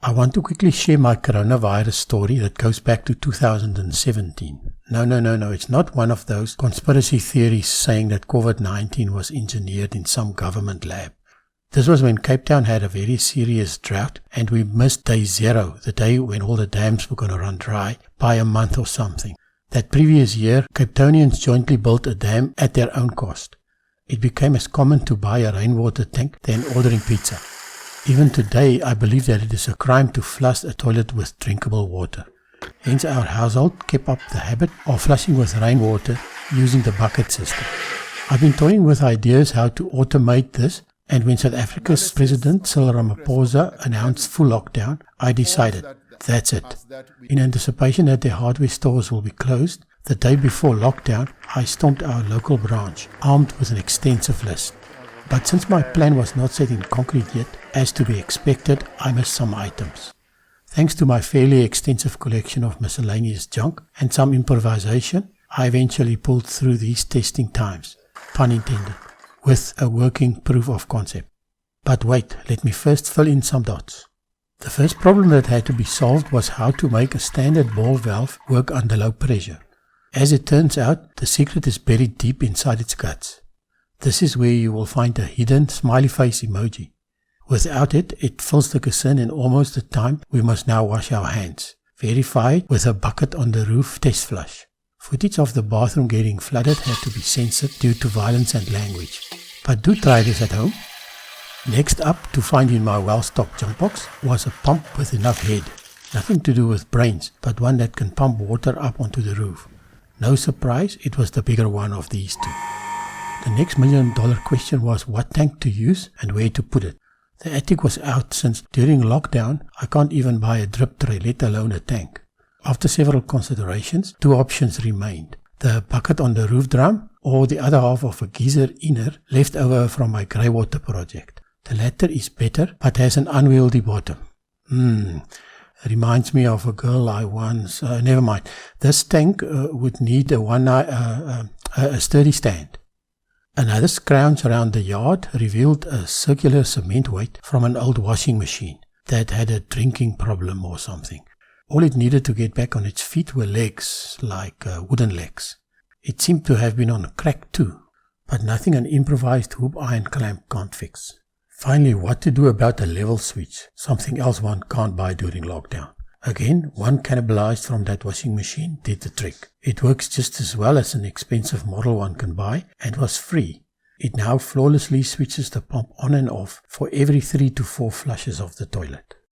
I want to quickly share my coronavirus story that goes back to 2017. No, it's not one of those conspiracy theories saying that COVID-19 was engineered in some government lab. This was when Cape Town had a very serious drought and we missed day 0, the day when all the dams were going to run dry, by a month or something. That previous year, Cape Townians jointly built a dam at their own cost. It became as common to buy a rainwater tank than ordering pizza. Even today, I believe that it is a crime to flush a toilet with drinkable water. Hence, our household kept up the habit of flushing with rainwater using the bucket system. I've been toying with ideas how to automate this, and when South Africa's President Cyril Ramaphosa announced full lockdown, I decided, that's it. In anticipation that their hardware stores will be closed, the day before lockdown, I stormed our local branch, armed with an extensive list. But since my plan was not set in concrete yet, as to be expected, I missed some items. Thanks to my fairly extensive collection of miscellaneous junk and some improvisation, I eventually pulled through these testing times, pun intended, with a working proof of concept. But wait, let me first fill in some dots. The first problem that had to be solved was how to make a standard ball valve work under low pressure. As it turns out, the secret is buried deep inside its guts. This is where you will find a hidden smiley face emoji. Without it, it fills the casin in almost the time we must now wash our hands. Verified with a bucket on the roof test flush. Footage of the bathroom getting flooded had to be censored due to violence and language. But do try this at home. Next up to find in my well-stocked junk box was a pump with enough head. Nothing to do with brains, but one that can pump water up onto the roof. No surprise, it was the bigger one of these two. The next $1 million question was what tank to use and where to put it. The attic was out since during lockdown I can't even buy a drip tray, let alone a tank. After several considerations, 2 options remained. The bucket on the roof drum or the other half of a geyser inner left over from my grey water project. The latter is better but has an unwieldy bottom. Reminds me of a girl I once... never mind. This tank would need a sturdy stand. Another scrounge around the yard revealed a circular cement weight from an old washing machine that had a drinking problem or something. All it needed to get back on its feet were legs, like wooden legs. It seemed to have been on a crack too, but nothing an improvised hoop iron clamp can't fix. Finally, what to do about a level switch, something else one can't buy during lockdown. Again, one cannibalized from that washing machine did the trick. It works just as well as an expensive model one can buy and was free. It now flawlessly switches the pump on and off for every 3 to 4 flushes of the toilet.